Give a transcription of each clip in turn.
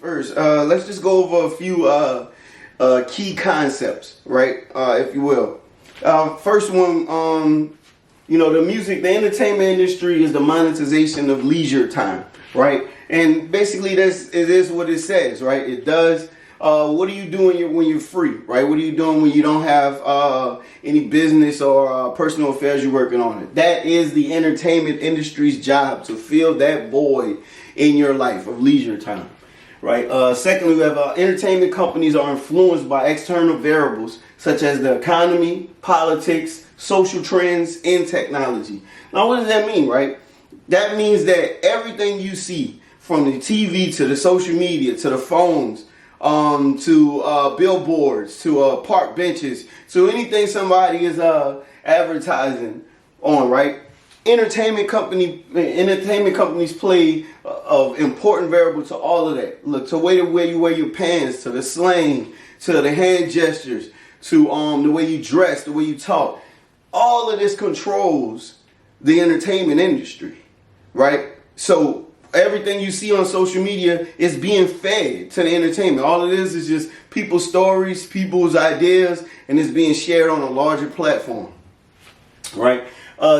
first, let's just go over a few key concepts, right? If you will. First one, the entertainment industry is the monetization of leisure time, right? And basically, it is what it says, right? It does. What are you doing when you're free, right? What are you doing when you don't have any business or personal affairs you're working on? It that is the entertainment industry's job, to fill that void in your life of leisure time, right? Secondly, we have entertainment companies are influenced by external variables such as the economy, politics, social trends, and technology. Now, what does that mean, right? That means that everything you see, from the TV to the social media to the phones, to billboards, to park benches, to anything somebody is advertising on, right? Entertainment companies play an important variable to all of that. Look, to the way you wear your pants, to the slang, to the hand gestures, to the way you dress, the way you talk. All of this controls the entertainment industry, right? So everything you see on social media is being fed to the entertainment. All it is just people's stories, people's ideas, and it's being shared on a larger platform, right?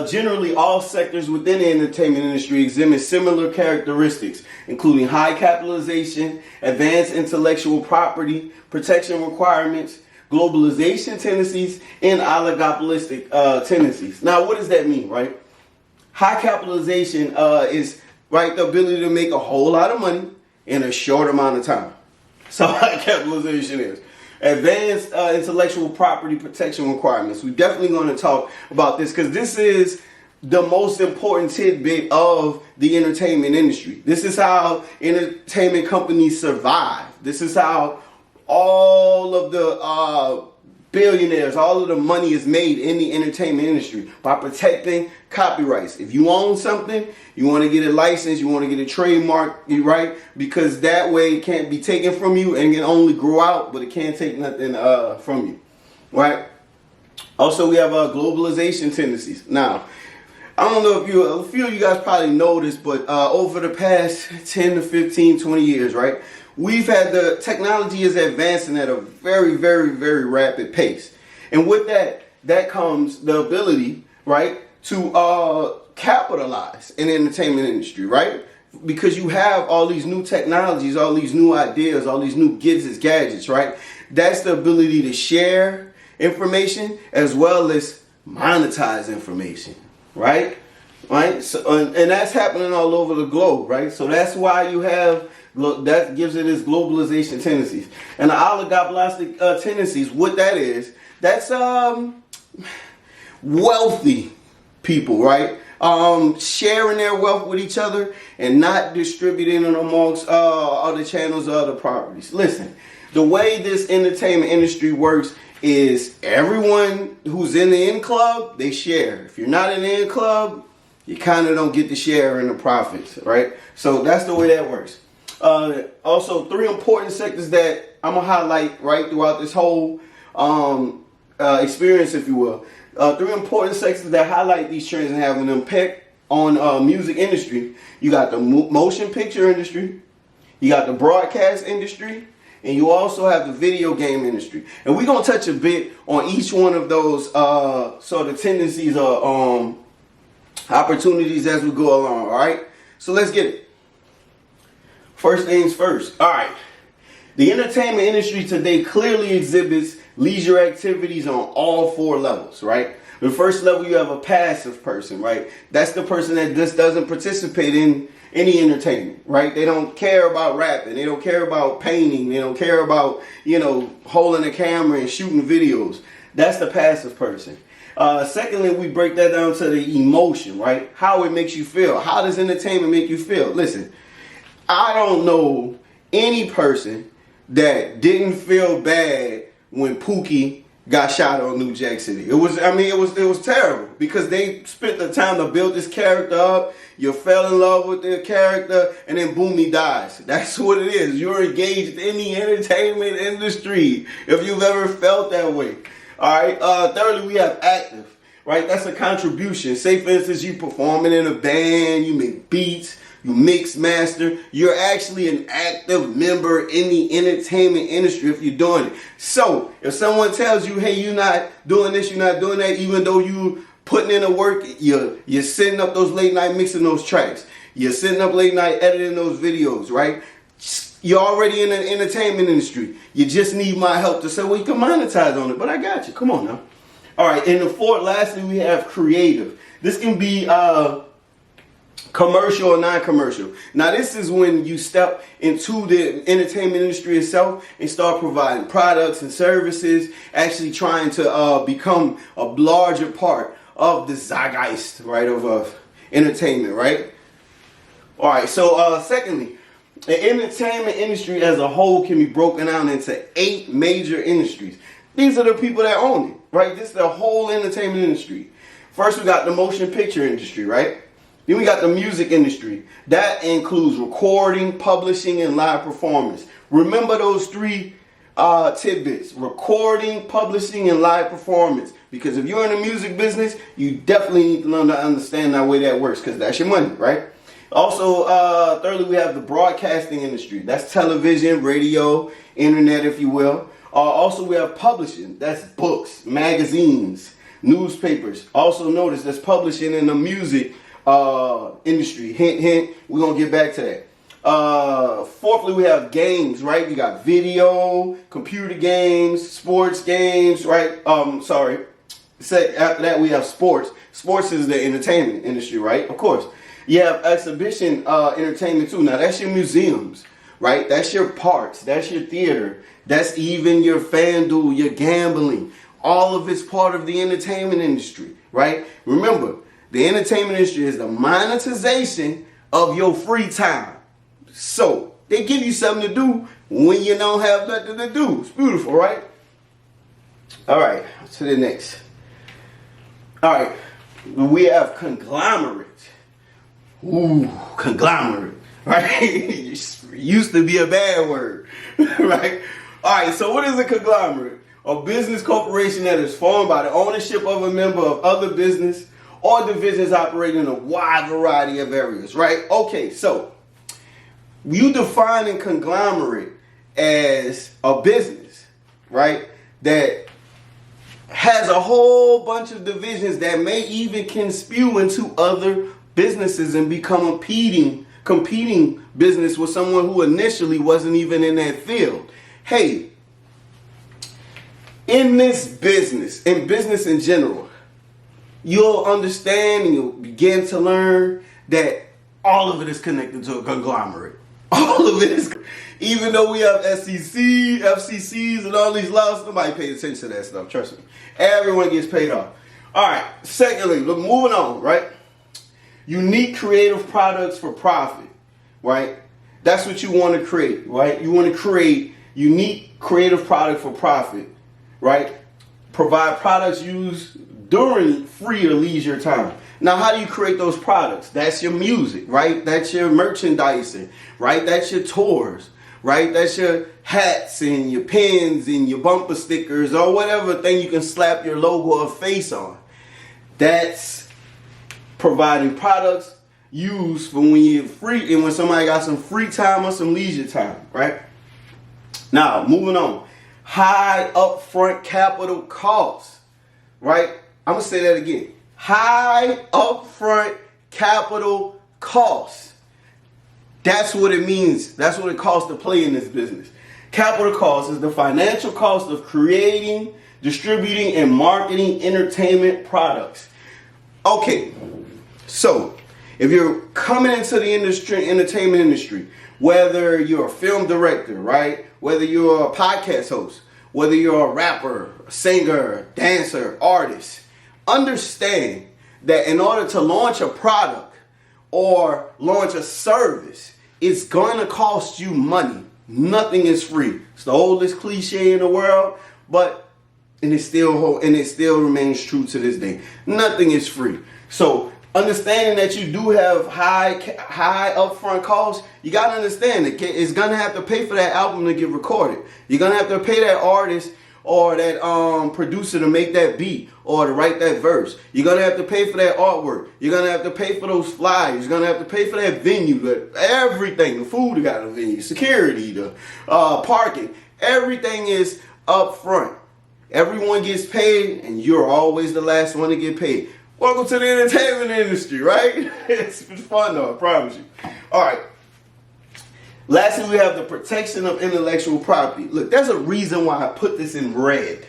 Generally, all sectors within the entertainment industry exhibit similar characteristics, including high capitalization, advanced intellectual property, protection requirements, globalization tendencies, and oligopolistic tendencies. Now, what does that mean, right? High capitalization is, right, the ability to make a whole lot of money in a short amount of time. So high capitalization is. Advanced intellectual property protection requirements. We're definitely going to talk about this because this is the most important tidbit of the entertainment industry. This is how entertainment companies survive. This is how all of the billionaires, all of the money is made in the entertainment industry, by protecting copyrights. If you own something, you want to get it licensed, you want to get a trademark, right? Because that way it can't be taken from you and can only grow out, but it can't take nothing from you, right? Also, we have globalization tendencies. Now, I don't know if a few of you guys probably know this, but over the past 10 to 15, 20 years, right? We've had the technology is advancing at a very, very, very rapid pace. And with that comes the ability, right, to capitalize in the entertainment industry, right? Because you have all these new technologies, all these new ideas, all these new gadgets, right? That's the ability to share information as well as monetize information, right? Right? So, and that's happening all over the globe, right? So that's why you have, that gives it its globalization tendencies. And the oligopolistic tendencies, what that is, that's wealthy people, right? Sharing their wealth with each other and not distributing it amongst other channels or other properties. Listen, the way this entertainment industry works is everyone who's in the in club, they share. If you're not in the in club, you kind of don't get to share in the profits, right? So that's the way that works. Also, 3 important sectors that I'm gonna highlight right throughout this whole experience, if you will. 3 important sectors that highlight these trends and have an impact on music industry. You got the motion picture industry, you got the broadcast industry, and you also have the video game industry. And we're gonna touch a bit on each one of those sort of tendencies or opportunities as we go along. All right, so let's get it. First things first. All right. The entertainment industry today clearly exhibits leisure activities on all 4 levels, right? The first level, you have a passive person, right? That's the person that just doesn't participate in any entertainment, right? They don't care about rapping. They don't care about painting. They don't care about, holding a camera and shooting videos. That's the passive person. Secondly, we break that down to the emotion, right? How it makes you feel. How does entertainment make you feel? Listen, I don't know any person that didn't feel bad when Pookie got shot on New Jack City. It was terrible because they spent the time to build this character up. You fell in love with the character, and then boom, he dies. That's what it is. You're engaged in the entertainment industry if you've ever felt that way. All right. Thirdly, we have active, right? That's a contribution. Say, for instance, you performing in a band, you make beats, you mix, master. You're actually an active member in the entertainment industry if you're doing it. So if someone tells you, hey, you're not doing this, you're not doing that, even though you putting in the work, you're sitting up those late night mixing those tracks. You're sitting up late night editing those videos, right? You're already in the entertainment industry. You just need my help to say, well, you can monetize on it, but I got you. Come on now. All right, and the fourth, lastly, we have creative. This can be commercial or non-commercial. Now, this is when you step into the entertainment industry itself and start providing products and services, actually trying to become a larger part of the zeitgeist, right, of entertainment, right? All right, so secondly, the entertainment industry as a whole can be broken down into 8 major industries. These are the people that own it, right? This is the whole entertainment industry. First, we got the motion picture industry, right? Then we got the music industry. That includes recording, publishing, and live performance. Remember those 3 tidbits: recording, publishing, and live performance. Because if you're in the music business, you definitely need to learn to understand that way that works, because that's your money, right? Also, thirdly, we have the broadcasting industry. That's television, radio, internet, if you will. Also, we have publishing. That's books, magazines, newspapers. Also notice that's publishing in the music industry. Hint, hint. We're going to get back to that. Fourthly, we have games, right? You got video, computer games, sports games, right? After that, we have sports. Sports is the entertainment industry, right? Of course. You have exhibition entertainment too. Now, that's your museums, right? That's your parks. That's your theater. That's even your FanDuel, your gambling. All of it's part of the entertainment industry, right? Remember, the entertainment industry is the monetization of your free time. So, they give you something to do when you don't have nothing to do. It's beautiful, right? All right, to the next. All right, we have conglomerate. Ooh, conglomerate, right? Used to be a bad word, right? All right, so what is a conglomerate? A business corporation that is formed by the ownership of a member of other business or divisions operating in a wide variety of areas, right? Okay, so you define a conglomerate as a business, right, that has a whole bunch of divisions that may even can spew into other businesses and become a competing business with someone who initially wasn't even in that field. Hey, in this business, in business in general, you'll understand and you'll begin to learn that all of it is connected to a conglomerate. All of it is, even though we have SEC, FCCs, and all these laws, nobody pays attention to that stuff, trust me. Everyone gets paid off. All right, secondly, moving on, right? Unique creative products for profit, right? That's what you want to create, right? You want to create unique creative product for profit, right? Provide products used during free or leisure time. Now, how do you create those products? That's your music, right? That's your merchandising, right? That's your tours, right? That's your hats and your pins and your bumper stickers or whatever thing you can slap your logo or face on. That's providing products used for when you're free and when somebody got some free time or some leisure time, right? Now, moving on. High upfront capital costs, right? I'm going to say that again. High upfront capital costs. That's what it means. That's what it costs to play in this business. Capital costs is the financial cost of creating, distributing, and marketing entertainment products. Okay, so if you're coming into the entertainment industry, whether you're a film director, right? Whether you're a podcast host, whether you're a rapper, a singer, dancer, artist, understand that in order to launch a product or launch a service, it's going to cost you money. Nothing is free. It's the oldest cliche in the world, but it still remains true to this day. Nothing is free. So understanding that you do have high upfront costs, you got to understand that it's going to have to pay for that album to get recorded. You're going to have to pay that artist or that producer to make that beat or to write that verse. You're gonna have to pay for that artwork. You're gonna have to pay for those flyers. You're gonna have to pay for that venue, everything, the food you got in the venue, security, the parking. Everything is up front. Everyone gets paid, and you're always the last one to get paid. Welcome to the entertainment industry, right? It's fun though, I promise you. All right. Lastly, we have the protection of intellectual property. Look, there's a reason why I put this in red,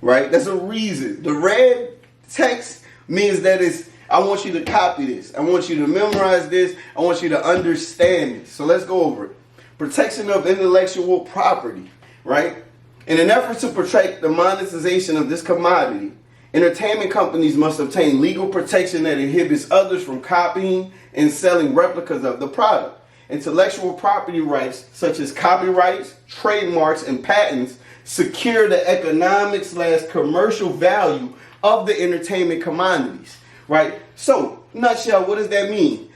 right? There's a reason. The red text means that I want you to copy this. I want you to memorize this. I want you to understand this. So let's go over it. Protection of intellectual property, right? In an effort to protect the monetization of this commodity, entertainment companies must obtain legal protection that inhibits others from copying and selling replicas of the product. Intellectual property rights, such as copyrights, trademarks, and patents, secure the economic/commercial value of the entertainment commodities, right? So, nutshell, what does that mean?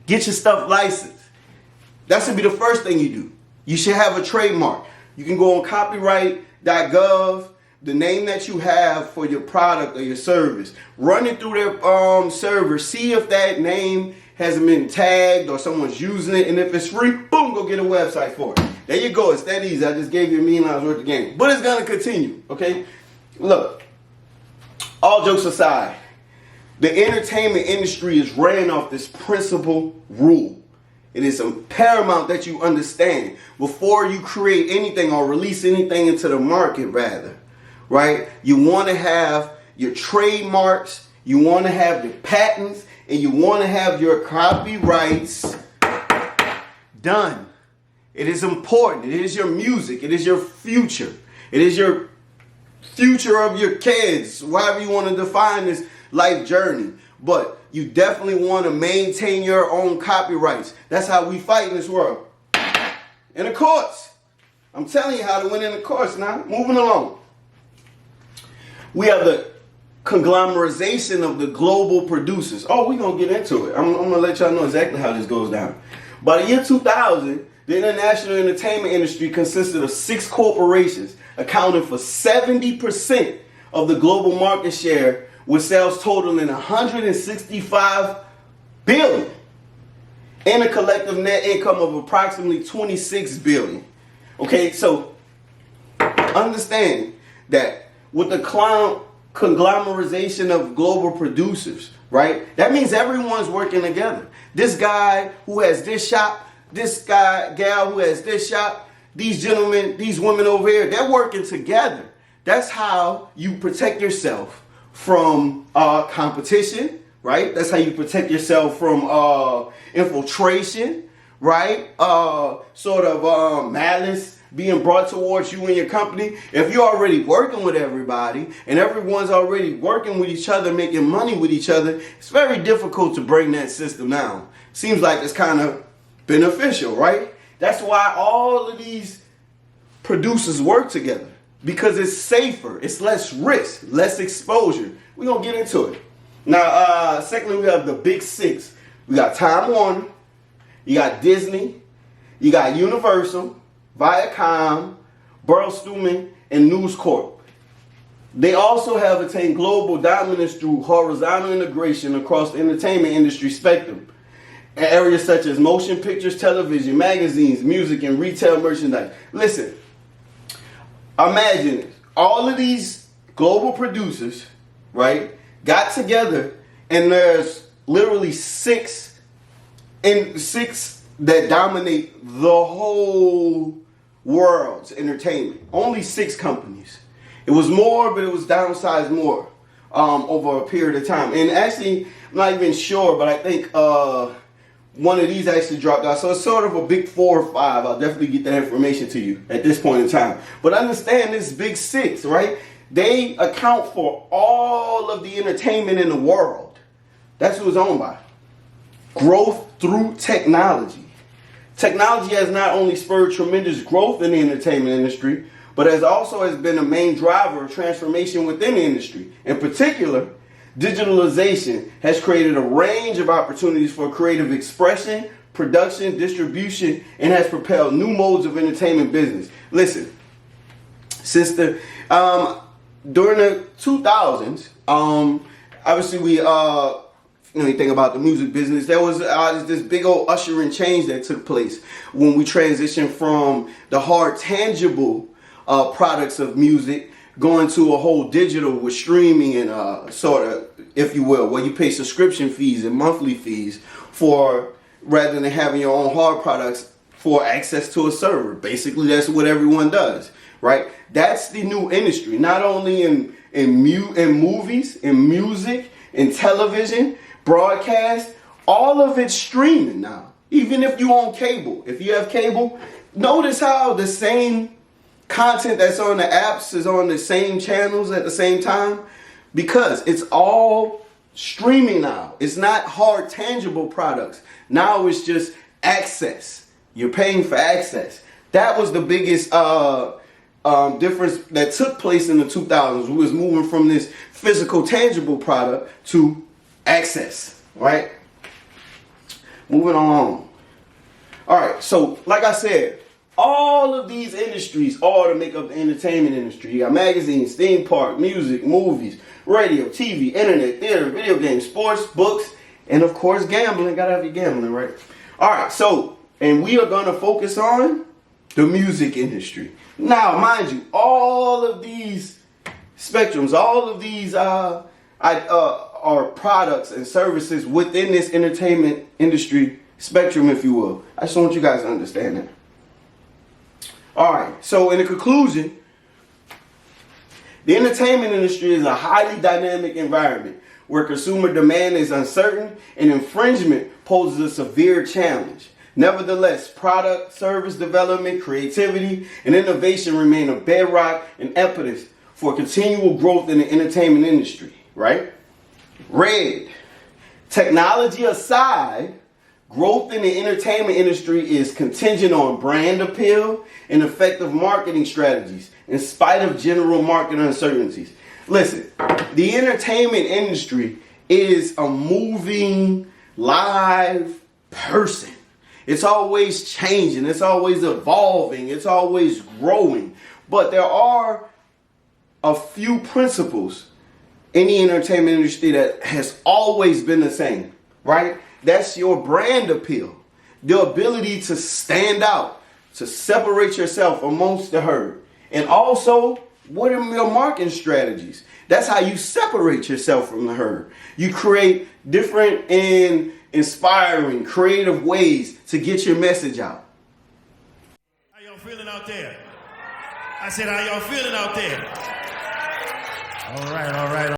Get your stuff licensed. That should be the first thing you do. You should have a trademark. You can go on copyright.gov, the name that you have for your product or your service. Run it through their server. See if that name hasn't been tagged or someone's using it. And if it's free, boom, go get a website for it. There you go. It's that easy. I just gave you $1 million worth of game. But it's going to continue, okay? Look, all jokes aside, the entertainment industry is ran off this principal rule. It is paramount that you understand before you create anything or release anything into the market, rather, right? You want to have your trademarks, you want to have your patents, and you want to have your copyrights done. It is important. It is your music. It is your future. It is your future of your kids, however you want to define this life journey. But you definitely want to maintain your own copyrights. That's how we fight in this world. In the courts. I'm telling you how to win in the courts now. Moving along. We have the conglomerization of the global producers. Oh, we're going to get into it. I'm going to let y'all know exactly how this goes down. By the year 2000, the international entertainment industry consisted of 6 corporations, accounting for 70% of the global market share, with sales totaling $165 billion and a collective net income of approximately $26 billion. Okay, so understand that with the conglomerization of global producers, right? That means everyone's working together. This guy who has this shop, this gal who has this shop, these gentlemen, these women over here, they're working together. That's how you protect yourself from competition, right? That's how you protect yourself from infiltration, right? Malice being brought towards you and your company. If you're already working with everybody and everyone's already working with each other, making money with each other, it's very difficult to bring that system down. Seems like it's kind of beneficial, right? That's why all of these producers work together. Because it's safer, it's less risk, less exposure. We're going to get into it. Now, secondly, we have the big 6. We got Time Warner, you got Disney, you got Universal, Viacom, Bertelsmann, and News Corp. They also have attained global dominance through horizontal integration across the entertainment industry spectrum in areas such as motion pictures, television, magazines, music, and retail merchandise. Listen. Imagine it. All of these global producers, right, got together, and there's literally 6 that dominate the whole world's entertainment. Only 6 companies. It was more, but it was downsized more over a period of time. And actually, I'm not even sure, but I think one of these actually dropped out. So it's sort of a big 4 or 5. I'll definitely get that information to you at this point in time. But understand this big 6, right? They account for all of the entertainment in the world. That's who it's owned by. Growth through technology. Technology has not only spurred tremendous growth in the entertainment industry, but has been a main driver of transformation within the industry. In particular, digitalization has created a range of opportunities for creative expression, production, distribution, and has propelled new modes of entertainment business. Listen, sister. During the 2000s, obviously we, anything about the music business, there was this big old ushering change that took place when we transitioned from the hard, tangible products of music going to a whole digital with streaming and sort of, if you will, where you pay subscription fees and monthly fees for, rather than having your own hard products for access to a server. Basically, that's what everyone does, right? That's the new industry, not only in movies, in music, in television, broadcast, all of it's streaming now. Even if you own cable, if you have cable, notice how the same content that's on the apps is on the same channels at the same time, because it's all streaming now. It's not hard, tangible products. Now it's just access. You're paying for access. That was the biggest difference that took place in the 2000s. We was moving from this physical, tangible product to access, right? Moving along. All right, so like I said, all of these industries all to make up the entertainment industry. You got magazines, theme park, music, movies, radio, TV, internet, theater, video games, sports, books, and of course gambling. Gotta have your gambling, right? All right, so, and we are gonna focus on the music industry. Now, mind you, all of these spectrums, all of these are products and services within this entertainment industry spectrum, if you will. I just want you guys to understand that. All right, so in the conclusion, the entertainment industry is a highly dynamic environment where consumer demand is uncertain and infringement poses a severe challenge. Nevertheless, product, service development, creativity, and innovation remain a bedrock and impetus for continual growth in the entertainment industry, right? Red. Technology aside, growth in the entertainment industry is contingent on brand appeal and effective marketing strategies in spite of general market uncertainties. Listen, the entertainment industry is a moving, live person. It's always changing. It's always evolving. It's always growing. But there are a few principles in the entertainment industry that has always been the same, right? That's your brand appeal, the ability to stand out, to separate yourself amongst the herd. And also, what are your marketing strategies? That's how you separate yourself from the herd. You create different and inspiring, creative ways to get your message out. How y'all feeling out there? I said, how y'all feeling out there? All right, all right.